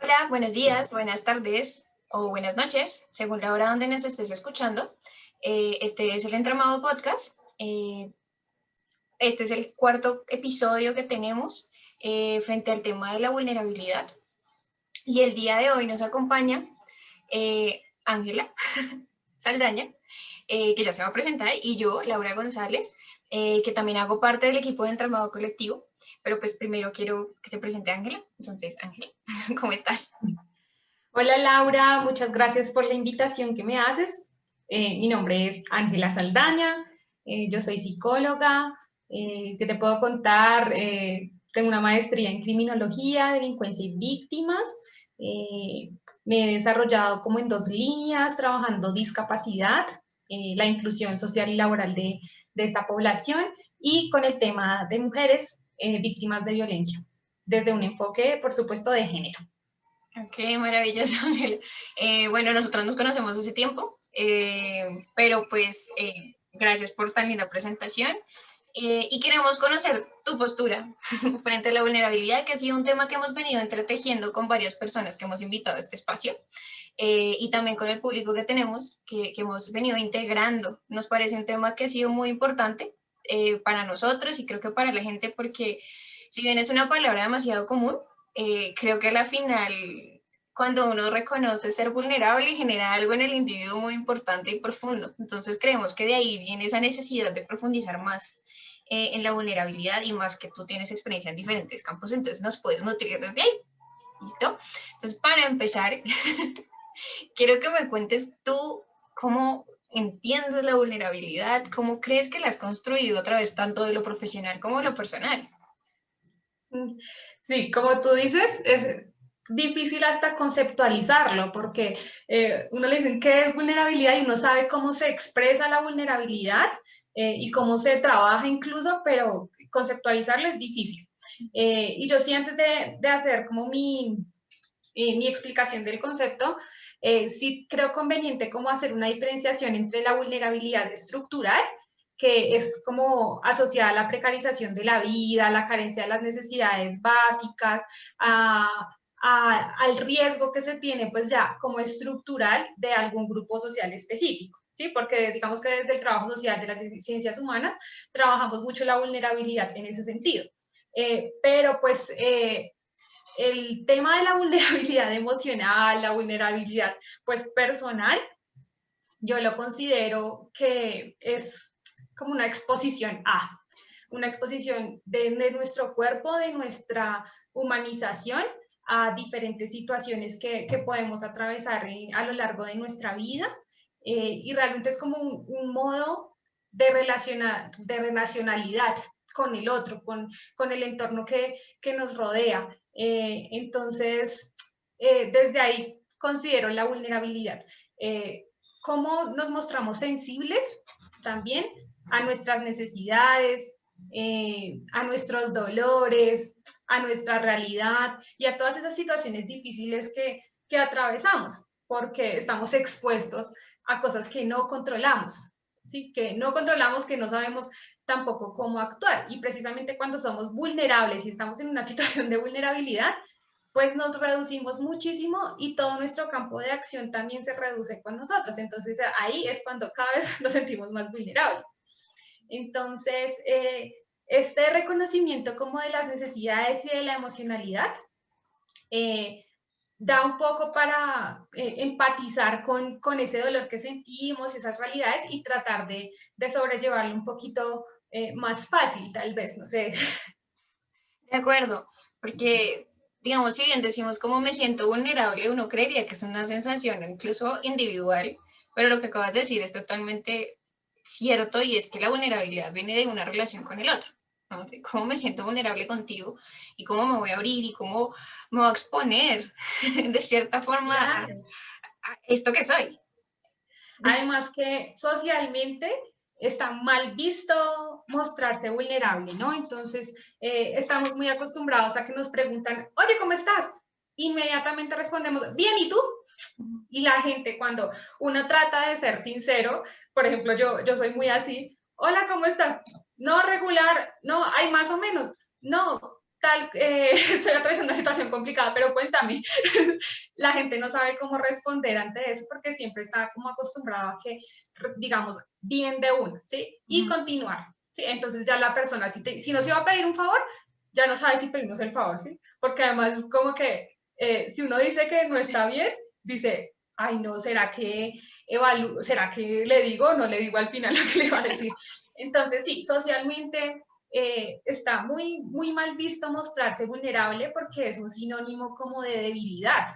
Hola, buenos días, buenas tardes o buenas noches, según la hora donde nos estés escuchando. Este es el Entramado Podcast. Este es el cuarto episodio que tenemos frente al tema de la vulnerabilidad. Y el día de hoy nos acompaña Ángela Saldaña, que ya se va a presentar, y yo, Laura González, que también hago parte del equipo de Entramado Colectivo. Pero pues primero quiero que se presente Ángela. Entonces, Ángela, ¿cómo estás? Hola Laura, muchas gracias por la invitación que me haces. Mi nombre es Ángela Saldaña, yo soy psicóloga. ¿Qué te puedo contar? Tengo una maestría en criminología, delincuencia y víctimas. Eh, Me he desarrollado como en dos líneas, trabajando discapacidad, la inclusión social y laboral de esta población y con el tema de mujeres víctimas de violencia, desde un enfoque, por supuesto, de género. Ok, maravilloso, Ángel. Bueno, nosotros nos conocemos hace tiempo, pero pues gracias por tan linda presentación. Y queremos conocer tu postura frente a la vulnerabilidad, que ha sido un tema que hemos venido entretejiendo con varias personas que hemos invitado a este espacio, y también con el público que tenemos, que hemos venido integrando. Nos parece un tema que ha sido muy importante para nosotros y creo que para la gente, porque si bien es una palabra demasiado común, creo que a la final, cuando uno reconoce ser vulnerable, genera algo en el individuo muy importante y profundo. Entonces creemos que de ahí viene esa necesidad de profundizar más en la vulnerabilidad, y más que tú tienes experiencia en diferentes campos, entonces nos puedes nutrir desde ahí. ¿Listo? Entonces, para empezar, quiero que me cuentes tú cómo entiendes la vulnerabilidad, cómo crees que la has construido a través tanto de lo profesional como de lo personal. Sí, como tú dices, es difícil hasta conceptualizarlo, porque uno le dicen qué es vulnerabilidad y uno sabe cómo se expresa la vulnerabilidad y cómo se trabaja incluso, pero conceptualizarlo es difícil. Y yo sí, antes de hacer como mi explicación del concepto, sí creo conveniente como hacer una diferenciación entre la vulnerabilidad estructural, que es como asociada a la precarización de la vida, a la carencia de las necesidades básicas, al riesgo que se tiene pues ya como estructural de algún grupo social específico. ¿Sí? Porque digamos que desde el trabajo social de las ciencias humanas trabajamos mucho la vulnerabilidad en ese sentido. Pero pues el tema de la vulnerabilidad emocional, la vulnerabilidad pues personal, yo lo considero que es como una exposición una exposición de nuestro cuerpo, de nuestra humanización a diferentes situaciones que podemos atravesar a lo largo de nuestra vida, y realmente es como un modo de relacionalidad con el otro, con el entorno que nos rodea. Entonces, desde ahí considero la vulnerabilidad. Cómo nos mostramos sensibles también a nuestras necesidades, a nuestros dolores, a nuestra realidad y a todas esas situaciones difíciles que atravesamos, porque estamos expuestos a cosas que no controlamos, ¿sí? Que no controlamos, que no sabemos tampoco cómo actuar. Y precisamente cuando somos vulnerables y estamos en una situación de vulnerabilidad, pues nos reducimos muchísimo y todo nuestro campo de acción también se reduce con nosotros. Entonces ahí es cuando cada vez nos sentimos más vulnerables. Entonces, este reconocimiento como de las necesidades y de la emocionalidad da un poco para empatizar con ese dolor que sentimos, esas realidades, y tratar de sobrellevarlo un poquito más fácil, tal vez, no sé. De acuerdo, porque, digamos, si bien decimos cómo me siento vulnerable, uno creería que es una sensación incluso individual, pero lo que acabas de decir es totalmente cierto, y es que la vulnerabilidad viene de una relación con el otro, ¿no? De cómo me siento vulnerable contigo y cómo me voy a abrir y cómo me voy a exponer de cierta forma Claro. a esto que soy. Además que socialmente está mal visto mostrarse vulnerable, ¿no? Entonces, estamos muy acostumbrados a que nos preguntan, oye, ¿cómo estás? Inmediatamente respondemos, bien, ¿y tú? Y la gente, cuando uno trata de ser sincero, por ejemplo, yo soy muy así, hola, ¿cómo estás? No, regular, no, hay más o menos, no. estoy atravesando una situación complicada, pero cuéntame. La gente no sabe cómo responder ante eso porque siempre está como acostumbrada a que, digamos, bien de uno, ¿sí? Y continuar, ¿sí? Entonces ya la persona, si nos iba a pedir un favor, ya no sabe si pedimos el favor, ¿sí? Porque además es como que si uno dice que no está bien, dice, ay no, ¿será que le digo o no le digo al final lo que le va a decir? Entonces sí, socialmente está muy, muy mal visto mostrarse vulnerable porque es un sinónimo como de debilidad,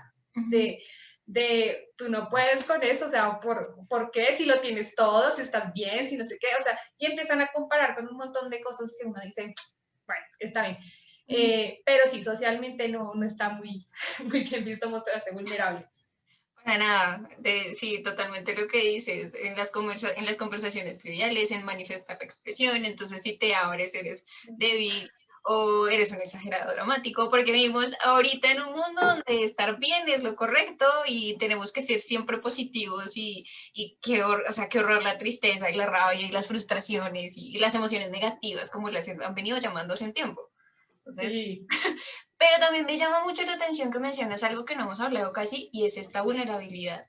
de tú no puedes con eso, o sea, ¿por qué? Si lo tienes todo, si estás bien, si no sé qué, o sea, y empiezan a comparar con un montón de cosas que uno dice, bueno, está bien. Pero sí, socialmente no está muy, muy bien visto mostrarse vulnerable. Para nada, sí, totalmente lo que dices, en las conversaciones triviales, en manifestar la expresión, entonces si te abres eres débil o eres un exagerado dramático, porque vivimos ahorita en un mundo donde estar bien es lo correcto y tenemos que ser siempre positivos y o sea, qué horror la tristeza y la rabia y las frustraciones y las emociones negativas como las han venido llamándose en tiempo. Entonces, Sí. pero también me llama mucho la atención que mencionas algo que no hemos hablado casi y es esta vulnerabilidad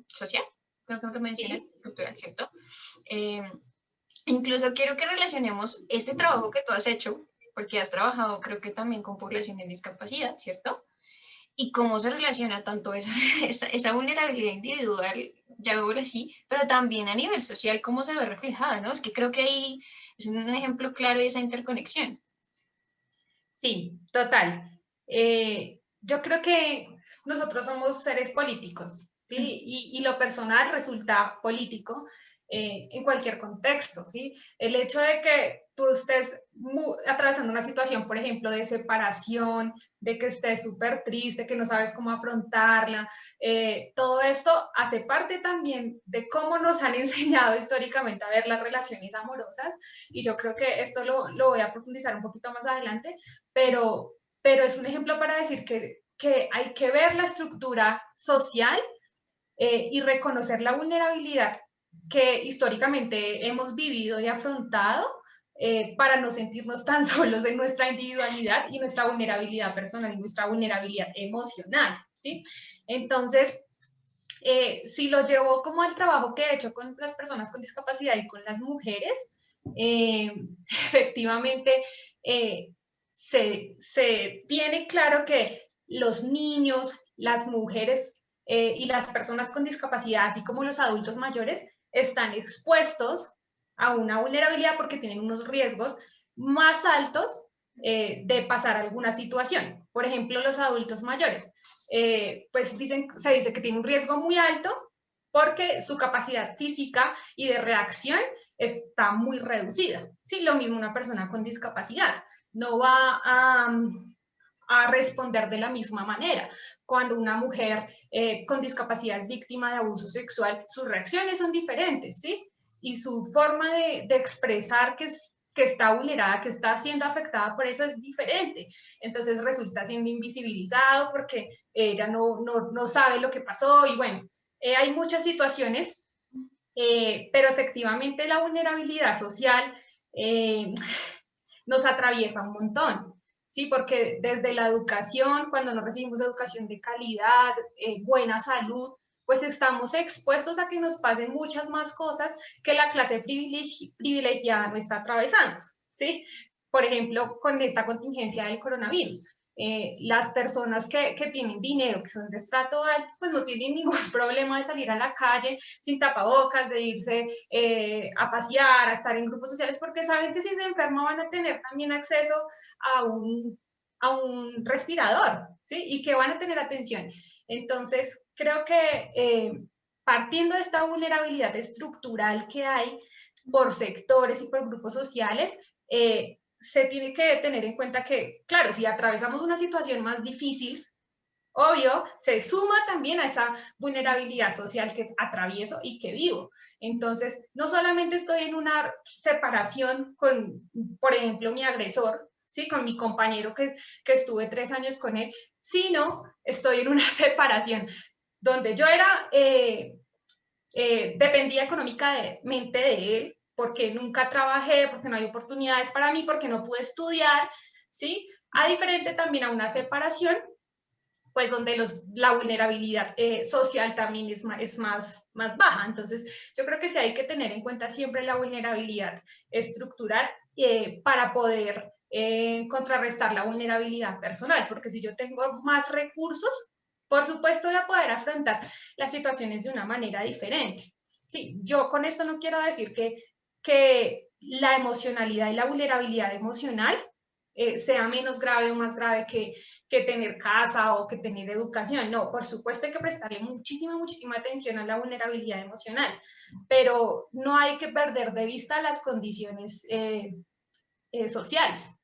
social, creo que lo que mencionas, Sí. cultural, ¿cierto? Eh, Incluso quiero que relacionemos este trabajo que tú has hecho, porque has trabajado creo que también con población en discapacidad, ¿cierto? Y cómo se relaciona tanto esa vulnerabilidad individual, llamémoslo así, pero también a nivel social, cómo se ve reflejada, ¿no? Es que creo que ahí es un ejemplo claro de esa interconexión. Sí, total. Yo creo que nosotros somos seres políticos, ¿sí? Y lo personal resulta político en cualquier contexto, ¿sí? El hecho de que tú estés atravesando una situación, por ejemplo, de separación, de que estés súper triste, que no sabes cómo afrontarla, todo esto hace parte también de cómo nos han enseñado históricamente a ver las relaciones amorosas, y yo creo que esto lo voy a profundizar un poquito más adelante, pero es un ejemplo para decir que hay que ver la estructura social y reconocer la vulnerabilidad que históricamente hemos vivido y afrontado para no sentirnos tan solos en nuestra individualidad y nuestra vulnerabilidad personal y nuestra vulnerabilidad emocional, ¿sí? Entonces, si lo llevo como al trabajo que he hecho con las personas con discapacidad y con las mujeres, efectivamente, se tiene claro que los niños, las mujeres y las personas con discapacidad, así como los adultos mayores, están expuestos a una vulnerabilidad porque tienen unos riesgos más altos de pasar alguna situación. Por ejemplo, los adultos mayores, pues se dice que tienen un riesgo muy alto porque su capacidad física y de reacción está muy reducida. Sí, lo mismo una persona con discapacidad no va a responder de la misma manera. Cuando una mujer con discapacidad es víctima de abuso sexual, sus reacciones son diferentes, ¿sí? Y su forma de expresar que está vulnerada, que está siendo afectada por eso es diferente. Entonces resulta siendo invisibilizado porque ella no sabe lo que pasó y bueno, hay muchas situaciones, pero efectivamente la vulnerabilidad social nos atraviesa un montón. Sí, porque desde la educación, cuando no recibimos educación de calidad, buena salud, pues estamos expuestos a que nos pasen muchas más cosas que la clase privilegiada no está atravesando, ¿sí? Por ejemplo, con esta contingencia del coronavirus. Las personas que tienen dinero, que son de estrato alto, pues no tienen ningún problema de salir a la calle sin tapabocas, de irse a pasear, a estar en grupos sociales, porque saben que si se enferman van a tener también acceso a un respirador, ¿sí? Y que van a tener atención. Entonces, creo que partiendo de esta vulnerabilidad estructural que hay por sectores y por grupos sociales, se tiene que tener en cuenta que, claro, si atravesamos una situación más difícil, obvio, se suma también a esa vulnerabilidad social que atravieso y que vivo. Entonces, no solamente estoy en una separación con, por ejemplo, mi agresor, ¿sí? Con mi compañero que estuve 3 años con él, sino estoy en una separación donde yo era, dependía económicamente de él, porque nunca trabajé, porque no hay oportunidades para mí, porque no pude estudiar, ¿sí? A diferente también a una separación, pues donde la vulnerabilidad social también es más baja. Entonces, yo creo que sí hay que tener en cuenta siempre la vulnerabilidad estructural para poder contrarrestar la vulnerabilidad personal, porque si yo tengo más recursos, por supuesto voy a poder afrontar las situaciones de una manera diferente. Sí, yo con esto no quiero decir que la emocionalidad y la vulnerabilidad emocional sea menos grave o más grave que tener casa o que tener educación. No, por supuesto hay que prestarle muchísima atención a la vulnerabilidad emocional, pero no hay que perder de vista las condiciones sociales.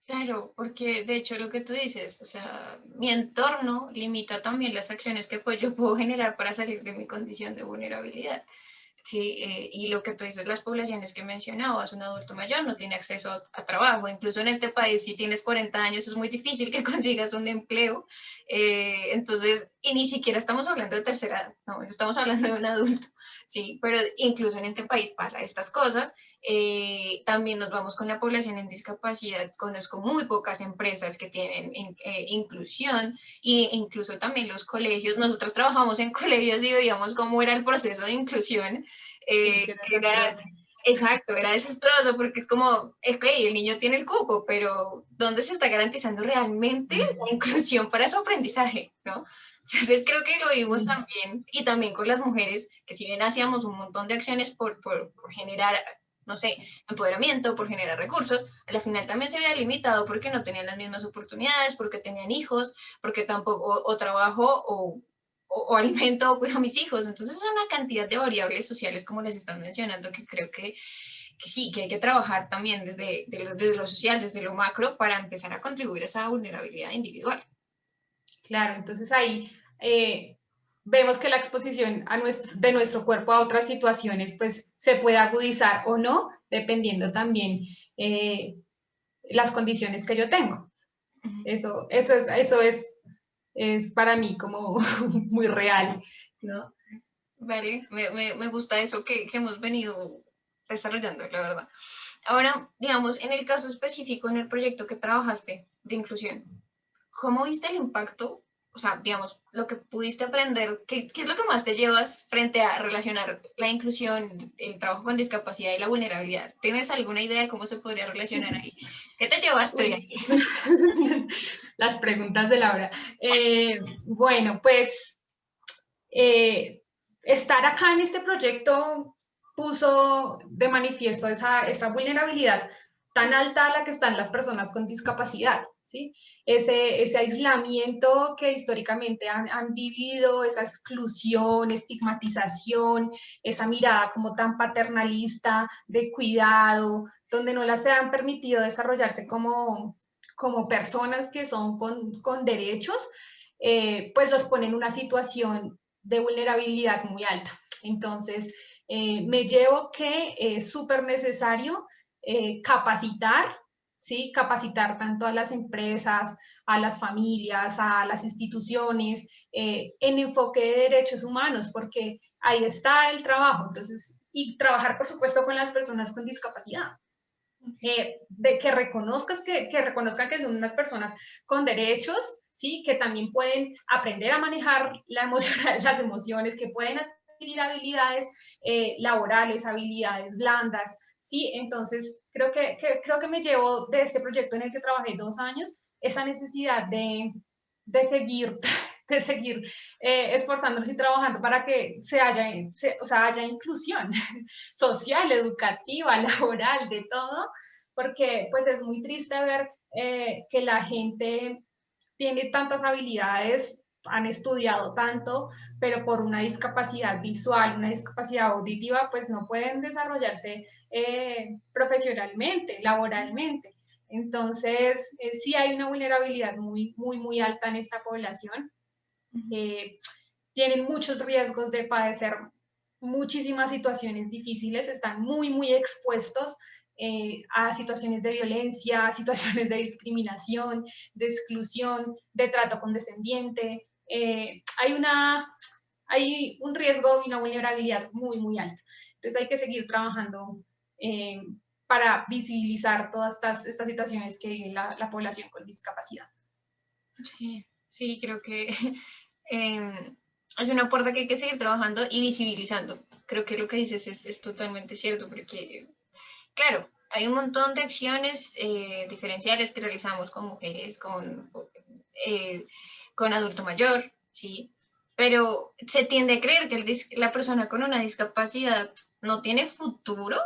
Claro, porque de hecho lo que tú dices, o sea, mi entorno limita también las acciones que pues yo puedo generar para salir de mi condición de vulnerabilidad. Sí, y lo que tú dices, las poblaciones que mencionabas, un adulto mayor no tiene acceso a trabajo, incluso en este país, si tienes 40 años, es muy difícil que consigas un empleo, entonces, y ni siquiera estamos hablando de tercera edad, no, estamos hablando de un adulto, sí, pero incluso en este país pasa estas cosas, también nos vamos con la población en discapacidad, conozco muy pocas empresas que tienen inclusión, e incluso también los colegios, nosotros trabajamos en colegios y veíamos cómo era el proceso de inclusión, Sí, que era, desastroso. exacto, era desastroso porque es como, es que el niño tiene el cupo, pero ¿dónde se está garantizando realmente la inclusión para su aprendizaje? ¿No? Entonces creo que lo vimos Sí. también, y también con las mujeres, que si bien hacíamos un montón de acciones por generar, no sé, empoderamiento, por generar recursos, a la final también se veía limitado porque no tenían las mismas oportunidades, porque tenían hijos, porque tampoco, o trabajo, o alimento, o cuido a mis hijos. Entonces es una cantidad de variables sociales, como les están mencionando, que creo que sí, que hay que trabajar también desde lo social, desde lo macro, para empezar a contribuir a esa vulnerabilidad individual. Claro, entonces ahí vemos que la exposición de nuestro cuerpo a otras situaciones pues se puede agudizar o no, dependiendo también las condiciones que yo tengo. Eso es para mí como muy real, ¿no? Vale, me gusta eso que hemos venido desarrollando, la verdad. Ahora, digamos, en el caso específico, en el proyecto que trabajaste de inclusión, ¿cómo viste el impacto? O sea, digamos, lo que pudiste aprender, ¿qué es lo que más te llevas frente a relacionar la inclusión, el trabajo con discapacidad y la vulnerabilidad? ¿Tienes alguna idea de cómo se podría relacionar ahí? ¿Qué te llevaste de Uy, ahí? las preguntas de Laura. Bueno, pues estar acá en este proyecto puso de manifiesto esa vulnerabilidad tan alta a la que están las personas con discapacidad, ¿sí? Ese aislamiento que históricamente han vivido, esa exclusión, estigmatización, esa mirada como tan paternalista de cuidado, donde no las se han permitido desarrollarse como personas que son con derechos, pues los pone en una situación de vulnerabilidad muy alta. Entonces, me llevo que es súper necesario capacitar, ¿sí? Capacitar tanto a las empresas, a las familias, a las instituciones, en enfoque de derechos humanos, porque ahí está el trabajo. Entonces, y trabajar, por supuesto, con las personas con discapacidad. De que reconozcan que son unas personas con derechos, ¿sí? Que también pueden aprender a manejar las emociones, que pueden adquirir habilidades laborales, habilidades blandas, ¿sí? Entonces, creo que me llevo de este proyecto en el que trabajé 2 años esa necesidad de seguir de seguir esforzándonos y trabajando para que o sea, haya inclusión social, educativa, laboral, de todo, porque pues es muy triste ver que la gente tiene tantas habilidades, han estudiado tanto, pero por una discapacidad visual, una discapacidad auditiva, pues no pueden desarrollarse profesionalmente, laboralmente. Entonces, sí hay una vulnerabilidad muy alta en esta población. Eh, Tienen muchos riesgos de padecer muchísimas situaciones difíciles, están muy expuestos a situaciones de violencia, a situaciones de discriminación, de exclusión, de trato condescendiente. Hay un riesgo y una vulnerabilidad muy alta. Entonces hay que seguir trabajando para visibilizar todas estas situaciones que vive la población con discapacidad. Sí, sí, creo que es una puerta que hay que seguir trabajando y visibilizando. Creo que lo que dices es totalmente cierto, porque, claro, hay un montón de acciones diferenciales que realizamos con mujeres, eh, con adulto mayor, ¿sí? Pero se tiende a creer que la persona con una discapacidad no tiene futuro.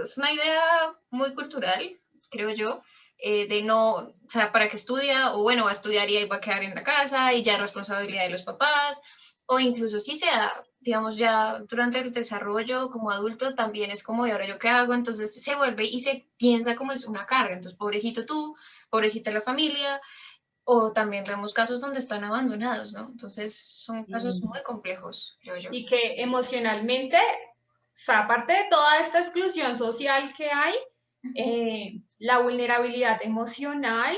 Es una idea muy cultural, creo yo, de no, o sea, para qué estudia, o bueno, va a estudiar y ahí va a quedar en la casa y ya es responsabilidad de los papás, o incluso si se da, digamos, ya durante el desarrollo como adulto, también es como, ¿y ahora yo qué hago? Entonces se vuelve y se piensa como es una carga, entonces pobrecito tú, pobrecita la familia, o también vemos casos donde están abandonados, ¿no? Entonces son casos Sí. muy complejos, creo yo. Y que emocionalmente, o sea, aparte de toda esta exclusión social que hay, la vulnerabilidad emocional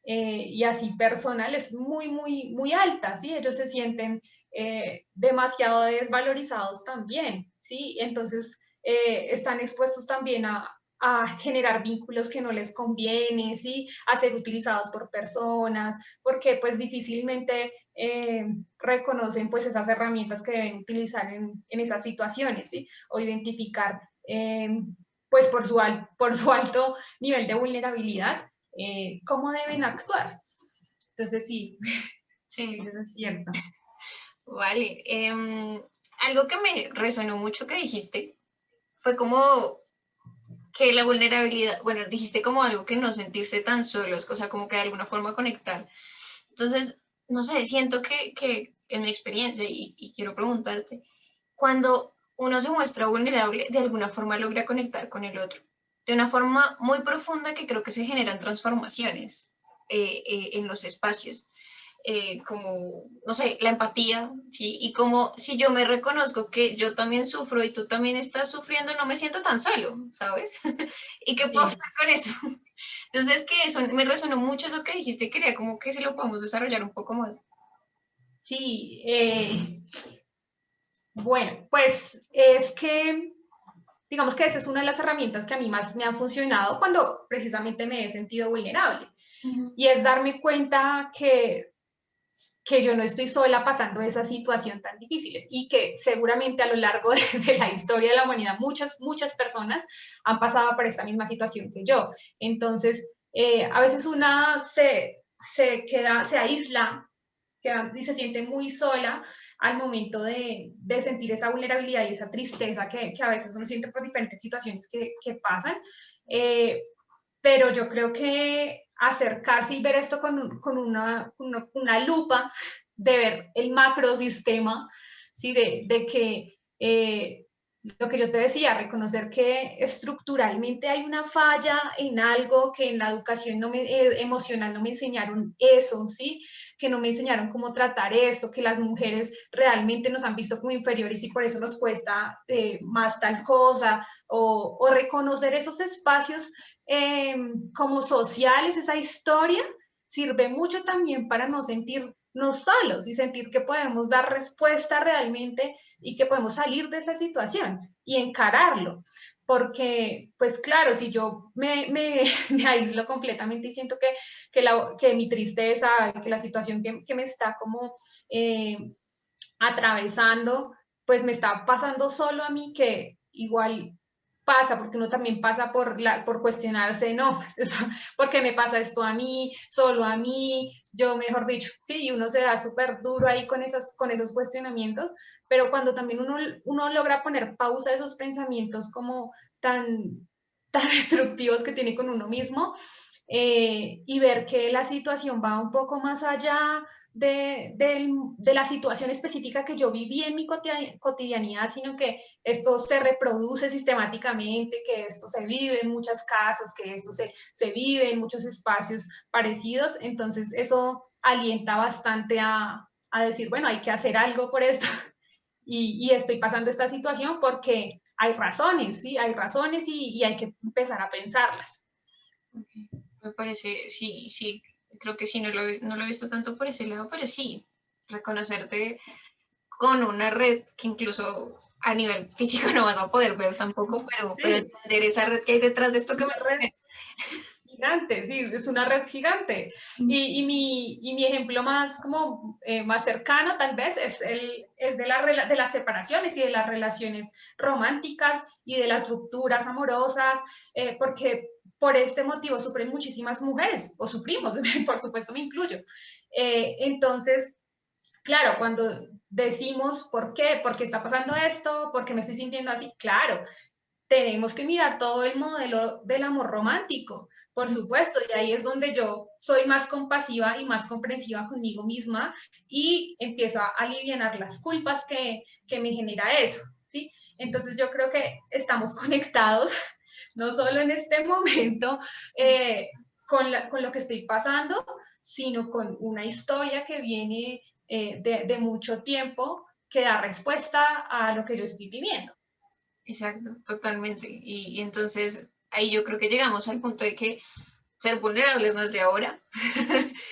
y así personal es muy, muy, muy alta, ¿sí? Ellos se sienten demasiado desvalorizados también, ¿sí? Entonces están expuestos también a generar vínculos que no les conviene, ¿sí? A ser utilizados por personas, porque pues difícilmente reconocen pues esas herramientas que deben utilizar en esas situaciones, ¿sí? O identificar pues por su alto nivel de vulnerabilidad, cómo deben actuar. Entonces sí, Sí, eso es cierto. vale. Algo que me resonó mucho que dijiste fue como que la vulnerabilidad, bueno, dijiste como algo que no sentirse tan solos, o sea, como que de alguna forma conectar. Entonces, no sé, siento que en mi experiencia, y quiero preguntarte, cuando uno se muestra vulnerable, de alguna forma logra conectar con el otro, de una forma muy profunda que creo que se generan transformaciones en los espacios. Como, no sé, la empatía, ¿sí? Y como si yo me reconozco que yo también sufro y tú también estás sufriendo, no me siento tan solo, ¿sabes? ¿Y qué puedo Sí, hacer con eso? Entonces, que eso me resonó mucho eso que dijiste, quería como que se lo podemos desarrollar un poco más. sí. Bueno, pues es que digamos que esa es una de las herramientas que a mí más me han funcionado cuando precisamente me he sentido vulnerable. Y es darme cuenta que yo no estoy sola pasando esa situación tan difíciles y que seguramente a lo largo de la historia de la humanidad muchas personas han pasado por esta misma situación que yo. Entonces, a veces una se aísla y se siente muy sola al momento de sentir esa vulnerabilidad y esa tristeza que a veces uno siente por diferentes situaciones que pasan. Eh, pero yo creo que acercarse y ver esto con una lupa, de ver el macrosistema, ¿sí? de que lo que yo te decía, reconocer que estructuralmente hay una falla en algo, que en la educación emocional no me enseñaron eso, ¿sí? Que no me enseñaron cómo tratar esto, que las mujeres realmente nos han visto como inferiores y por eso nos cuesta más tal cosa, o reconocer esos espacios como sociales, esa historia sirve mucho también para no sentirnos solos y sentir que podemos dar respuesta realmente y que podemos salir de esa situación y encararlo. Porque, pues claro, si yo me aíslo completamente y siento que mi tristeza, que la situación que me está como atravesando, pues me está pasando solo a mí, que igual pasa, porque uno también pasa por cuestionarse, no, ¿por qué me pasa esto a mí, solo a mí? Yo, mejor dicho, sí, y uno se da súper duro ahí con esos cuestionamientos, pero cuando también uno logra poner pausa a esos pensamientos como tan destructivos que tiene con uno mismo, y ver que la situación va un poco más allá de la situación específica que yo viví en mi cotidianidad, sino que esto se reproduce sistemáticamente, que esto se vive en muchas casas, que esto se vive en muchos espacios parecidos. Entonces eso alienta bastante a decir, bueno, hay que hacer algo por esto. Y estoy pasando esta situación porque hay razones, ¿sí? Hay razones y hay que empezar a pensarlas. Okay. Me parece, sí, sí, creo que sí, no lo he visto tanto por ese lado, pero sí, reconocerte con una red que incluso a nivel físico no vas a poder ver tampoco, pero Sí, entender esa red que hay detrás de esto que me una red dices. gigante, sí, es una red gigante. Y mi ejemplo más, como, más cercano tal vez es de las separaciones y de las relaciones románticas y de las rupturas amorosas, porque por este motivo sufren muchísimas mujeres, o sufrimos, por supuesto me incluyo. Entonces, claro, cuando decimos por qué está pasando esto, por qué me estoy sintiendo así, claro, tenemos que mirar todo el modelo del amor romántico, por supuesto, y ahí es donde yo soy más compasiva y más comprensiva conmigo misma y empiezo a aliviar las culpas que me genera eso, ¿sí? Entonces yo creo que estamos conectados, no solo en este momento con lo que estoy pasando, sino con una historia que viene de mucho tiempo que da respuesta a lo que yo estoy viviendo. Exacto, totalmente. Y entonces ahí yo creo que llegamos al punto de que ser vulnerables no es de ahora.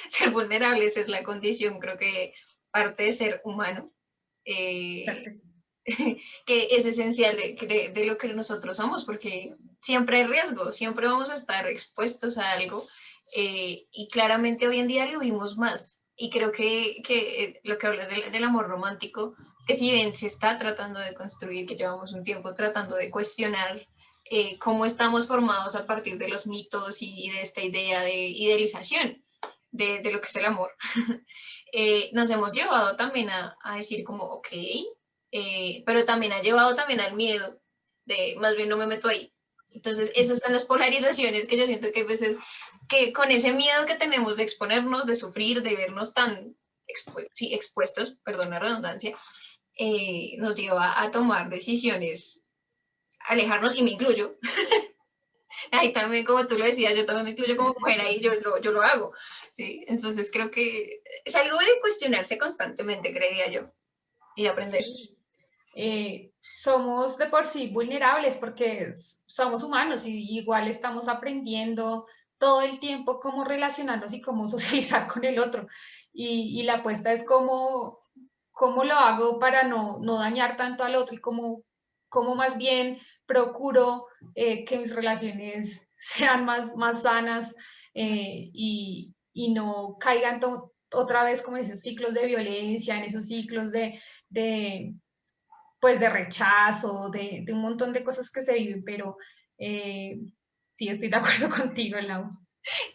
Ser vulnerables es la condición, creo que parte de ser humano, Claro eh, que sí. que es esencial de lo que nosotros somos, porque siempre hay riesgo, siempre vamos a estar expuestos a algo, y claramente hoy en día lo vimos más. Y creo que lo que hablas del amor romántico, que si bien se está tratando de construir, que llevamos un tiempo tratando de cuestionar cómo estamos formados a partir de los mitos y de esta idea de idealización de lo que es el amor, nos hemos llevado también a decir como, ok, pero también ha llevado también al miedo de más bien no me meto ahí. Entonces, esas son las polarizaciones que yo siento que a veces, que con ese miedo que tenemos de exponernos, de sufrir, de vernos tan sí, expuestos, perdón la redundancia, nos lleva a tomar decisiones, alejarnos, y me incluyo. Ahí también, como tú lo decías, yo también me incluyo como mujer, ahí yo lo hago. ¿Sí? Entonces, creo que es algo de cuestionarse constantemente, creería yo, y de aprender. Sí, somos de por sí vulnerables porque somos humanos y igual estamos aprendiendo todo el tiempo cómo relacionarnos y cómo socializar con el otro. Y la apuesta es cómo lo hago para no dañar tanto al otro y cómo más bien procuro que mis relaciones sean más sanas y no caigan otra vez como en esos ciclos de violencia, en esos ciclos de, pues de rechazo, de un montón de cosas que se viven, pero eh, sí, estoy de acuerdo contigo, Lau.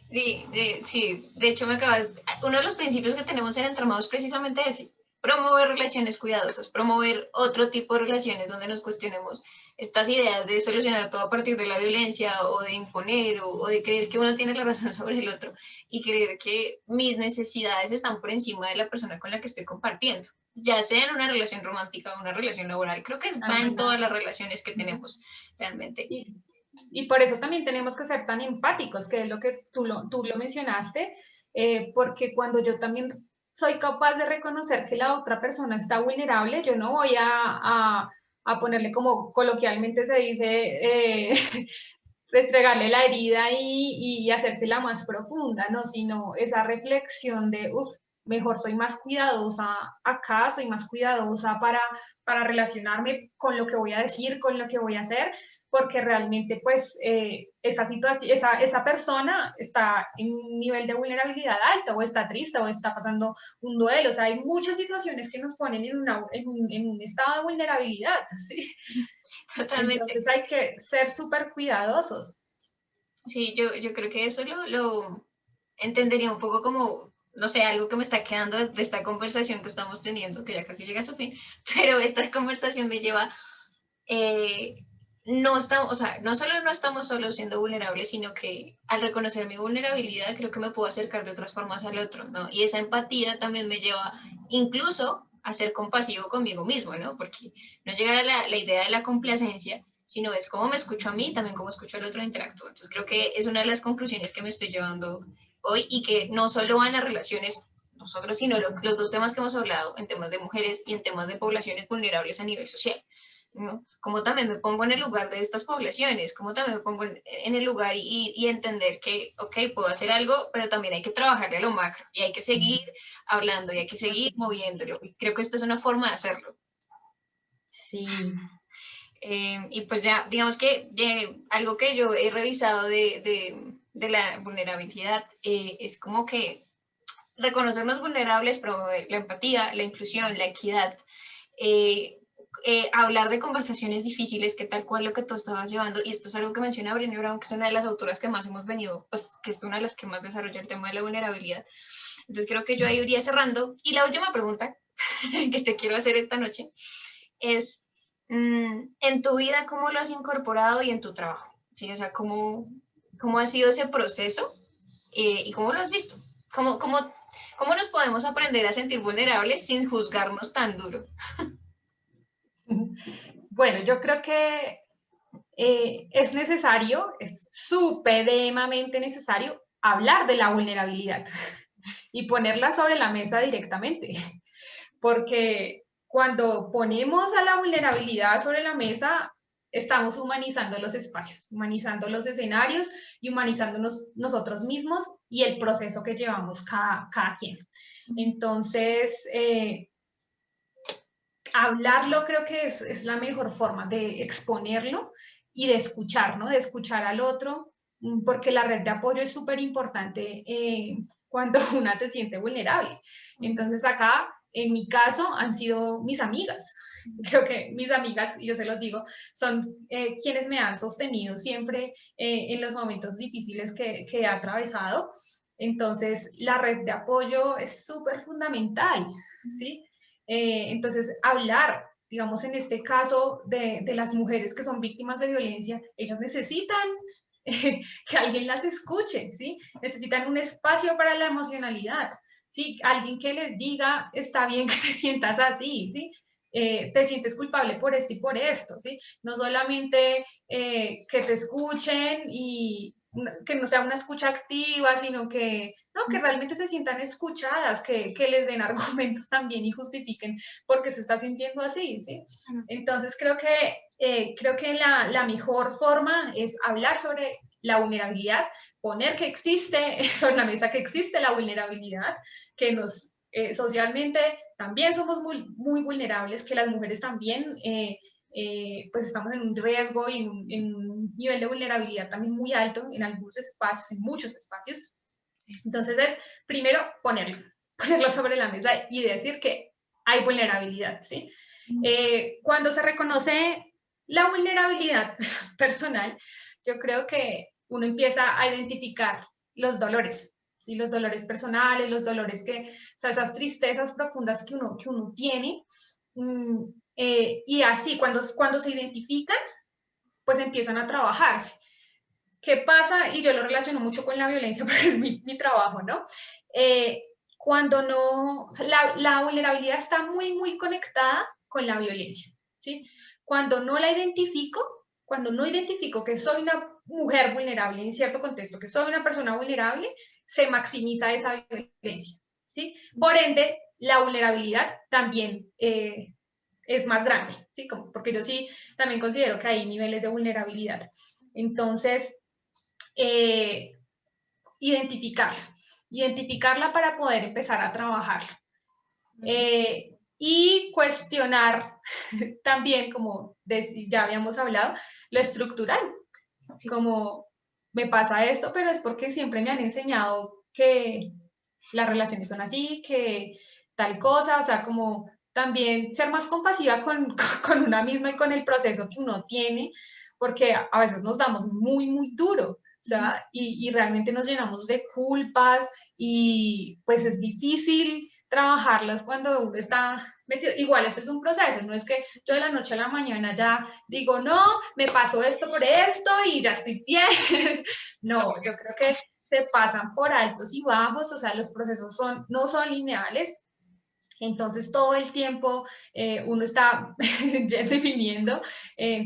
Sí, sí, de hecho me acabas, uno de los principios que tenemos en Entramados es precisamente ese, promover relaciones cuidadosas, promover otro tipo de relaciones donde nos cuestionemos estas ideas de solucionar todo a partir de la violencia o de imponer o de creer que uno tiene la razón sobre el otro y creer que mis necesidades están por encima de la persona con la que estoy compartiendo, ya sea en una relación romántica o una relación laboral, creo que va en Ajá. todas las relaciones que tenemos realmente. Y, y por eso también tenemos que ser tan empáticos, que es lo que tú lo mencionaste, porque cuando yo también soy capaz de reconocer que la otra persona está vulnerable, yo no voy a ponerle como coloquialmente se dice, restregarle la herida y hacérsela más profunda, ¿no? Sino esa reflexión de, uff, mejor soy más cuidadosa acá, soy más cuidadosa para relacionarme con lo que voy a decir, con lo que voy a hacer, porque realmente pues esa situación, esa persona está en un nivel de vulnerabilidad alto o está triste o está pasando un duelo, o sea, hay muchas situaciones que nos ponen en un estado de vulnerabilidad, ¿sí? Totalmente. Entonces hay que ser súper cuidadosos. Sí, yo creo que eso lo entendería un poco como, no sé, algo que me está quedando de esta conversación que estamos teniendo, que ya casi llega a su fin, pero esta conversación me lleva, eh, no estamos, o sea, no solo no estamos solo siendo vulnerables, sino que al reconocer mi vulnerabilidad creo que me puedo acercar de otras formas al otro, ¿no? Y esa empatía también me lleva incluso a ser compasivo conmigo mismo, ¿no? Porque no llegar a la idea de la complacencia, sino es cómo me escucho a mí, también cómo escucho al otro e interactúo. Entonces creo que es una de las conclusiones que me estoy llevando hoy y que no solo van a relaciones nosotros, sino los dos temas que hemos hablado en temas de mujeres y en temas de poblaciones vulnerables a nivel social. ¿no? Cómo también me pongo en el lugar de estas poblaciones, cómo también me pongo en el lugar y entender que, ok, puedo hacer algo, pero también hay que trabajarle a lo macro y hay que seguir hablando y hay que seguir moviéndolo. Y creo que esta es una forma de hacerlo. Sí. Y pues ya, digamos que algo que yo he revisado de la vulnerabilidad es como que reconocernos vulnerables, promover la empatía, la inclusión, la equidad, eh, hablar de conversaciones difíciles, que tal cual lo que tú estabas llevando, y esto es algo que menciona Brené Brown, que es una de las autoras que más hemos venido, pues que es una de las que más desarrolla el tema de la vulnerabilidad. Entonces creo que yo ahí iría cerrando. Y la última pregunta que te quiero hacer esta noche es, en tu vida, ¿cómo lo has incorporado y en tu trabajo? ¿Sí? O sea, ¿cómo ha sido ese proceso y cómo lo has visto? ¿Cómo nos podemos aprender a sentir vulnerables sin juzgarnos tan duro? Bueno, yo creo que es necesario, es supremamente necesario hablar de la vulnerabilidad y ponerla sobre la mesa directamente, porque cuando ponemos a la vulnerabilidad sobre la mesa, estamos humanizando los espacios, humanizando los escenarios y humanizándonos nosotros mismos y el proceso que llevamos cada quien. Entonces, hablarlo creo que es la mejor forma de exponerlo y de escuchar, ¿no? De escuchar al otro, porque la red de apoyo es súper importante cuando una se siente vulnerable. Entonces acá, en mi caso, han sido mis amigas. Creo que mis amigas, y yo se los digo, son quienes me han sostenido siempre en los momentos difíciles que he atravesado. Entonces, la red de apoyo es súper fundamental, ¿sí? Entonces, hablar, digamos, en este caso de las mujeres que son víctimas de violencia, ellas necesitan que alguien las escuche, ¿sí? Necesitan un espacio para la emocionalidad, ¿sí? Alguien que les diga, está bien que te sientas así, ¿sí? Te sientes culpable por esto y por esto, ¿sí? No solamente que te escuchen y que no sea una escucha activa, sino que, no, que realmente se sientan escuchadas, que les den argumentos también y justifiquen por qué se está sintiendo así, ¿sí? Entonces creo que la mejor forma es hablar sobre la vulnerabilidad, poner que existe sobre la mesa que existe la vulnerabilidad, que nos socialmente también somos muy vulnerables, que las mujeres también pues estamos en un riesgo y en un nivel de vulnerabilidad también muy alto en algunos espacios, en muchos espacios. Entonces es primero ponerlo sobre la mesa y decir que hay vulnerabilidad, ¿sí? Cuando se reconoce la vulnerabilidad personal, yo creo que uno empieza a identificar los dolores, ¿sí? Los dolores personales, los dolores o sea, esas tristezas profundas que uno tiene, y así, cuando se identifican, pues empiezan a trabajarse. ¿Qué pasa? Y yo lo relaciono mucho con la violencia porque es mi trabajo, ¿no? Cuando no, la vulnerabilidad está muy conectada con la violencia, ¿sí? Cuando no identifico que soy una mujer vulnerable en cierto contexto, que soy una persona vulnerable, se maximiza esa violencia, ¿sí? Por ende, la vulnerabilidad también es más grande, ¿sí? Porque yo sí también considero que hay niveles de vulnerabilidad. Entonces, identificarla para poder empezar a trabajarla. Y cuestionar también, como ya habíamos hablado, lo estructural, como me pasa esto, pero es porque siempre me han enseñado que las relaciones son así, que tal cosa, o sea, como también ser más compasiva con una misma y con el proceso que uno tiene, porque a veces nos damos muy duro, o sea, y realmente nos llenamos de culpas y pues es difícil trabajarlas cuando uno está metido. Igual, eso es un proceso, no es que yo de la noche a la mañana ya digo, no, me pasó esto por esto y ya estoy bien. No, yo creo que se pasan por altos y bajos, o sea, los procesos no son lineales. Entonces, todo el tiempo uno está definiendo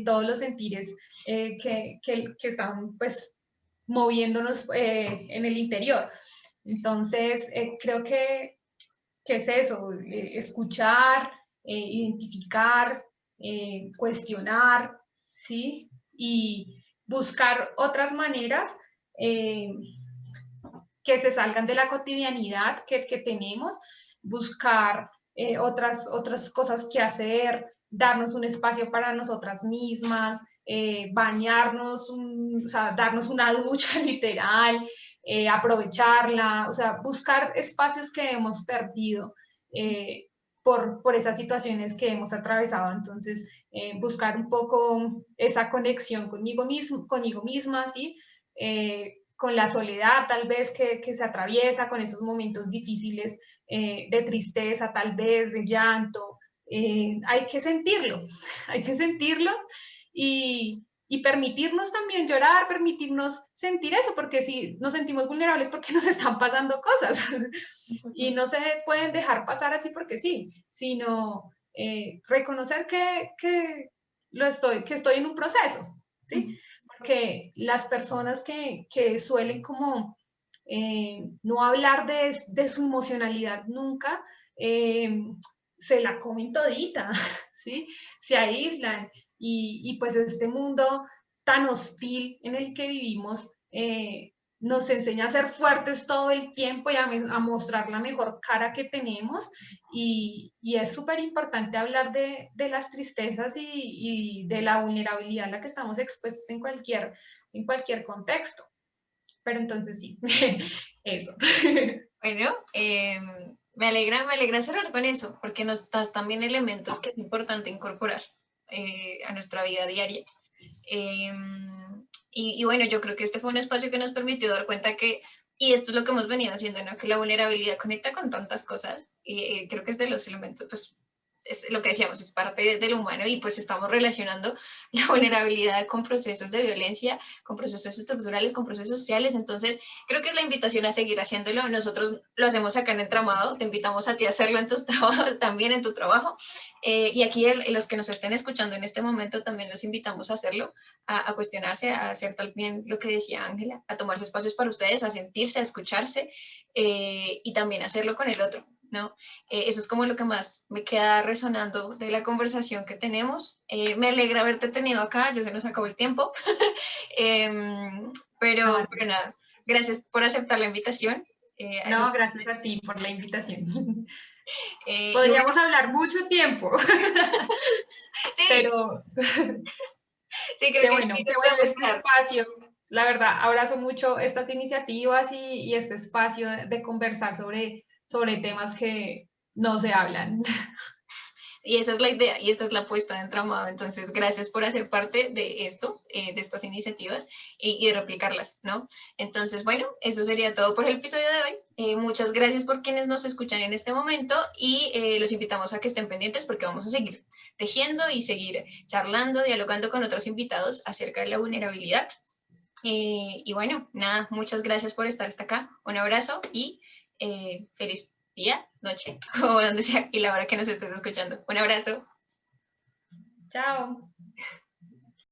todos los sentires que están, pues, moviéndonos en el interior. Entonces, creo que es eso, escuchar, identificar, cuestionar, ¿sí? Y buscar otras maneras que se salgan de la cotidianidad que tenemos, buscar otras cosas que hacer, darnos un espacio para nosotras mismas, bañarnos, o sea, darnos una ducha literal, aprovecharla, o sea, buscar espacios que hemos perdido por esas situaciones que hemos atravesado. Entonces, buscar un poco esa conexión conmigo misma, ¿sí? Con la soledad tal vez que se atraviesa, con esos momentos difíciles de tristeza, tal vez de llanto. Hay que sentirlo, hay que sentirlo y permitirnos también llorar, permitirnos sentir eso, porque si nos sentimos vulnerables porque nos están pasando cosas y no se pueden dejar pasar así porque sí, sino reconocer que estoy en un proceso, ¿sí? Porque las personas que suelen como no hablar de su emocionalidad nunca, se la comen todita, ¿sí? Se aíslan y pues este mundo tan hostil en el que vivimos nos enseña a ser fuertes todo el tiempo y a mostrar la mejor cara que tenemos y es súper importante hablar de las tristezas y de la vulnerabilidad a la que estamos expuestos en cualquier contexto. Pero entonces sí, eso. Bueno, me alegra cerrar con eso, porque nos das también elementos que es importante incorporar a nuestra vida diaria. Eh, y bueno, yo creo que este fue un espacio que nos permitió dar cuenta que, y esto es lo que hemos venido haciendo, ¿no? Que la vulnerabilidad conecta con tantas cosas, y creo que es de los elementos, pues, es lo que decíamos, es parte del humano y pues estamos relacionando la vulnerabilidad con procesos de violencia, con procesos estructurales, con procesos sociales. Entonces, creo que es la invitación a seguir haciéndolo. Nosotros lo hacemos acá en Entramado, te invitamos a ti a hacerlo en tus trabajos, también en tu trabajo. Y aquí los que nos estén escuchando en este momento también los invitamos a hacerlo, a cuestionarse, a hacer también lo que decía Ángela, a tomarse espacios para ustedes, a sentirse, a escucharse y también hacerlo con el otro, ¿no? Eso es como lo que más me queda resonando de la conversación que tenemos. Me alegra haberte tenido acá, ya se nos acabó el tiempo, pero nada, gracias por aceptar la invitación. No, gracias a ti por la invitación. Bueno, Podríamos hablar mucho tiempo, sí, pero sí, creo que qué nos bueno podemos este quedar. espacio. La verdad, abrazo mucho estas iniciativas y este espacio de conversar sobre temas que no se hablan. Y esa es la idea y esta es la apuesta de Entramado. Entonces, gracias por hacer parte de esto, de estas iniciativas y de replicarlas, ¿no? Entonces, bueno, eso sería todo por el episodio de hoy. Muchas gracias por quienes nos escuchan en este momento y los invitamos a que estén pendientes porque vamos a seguir tejiendo y seguir charlando, dialogando con otros invitados acerca de la vulnerabilidad. Y bueno, nada, muchas gracias por estar hasta acá. Un abrazo y feliz día, noche o donde sea y la hora que nos estés escuchando. Un abrazo. Chao.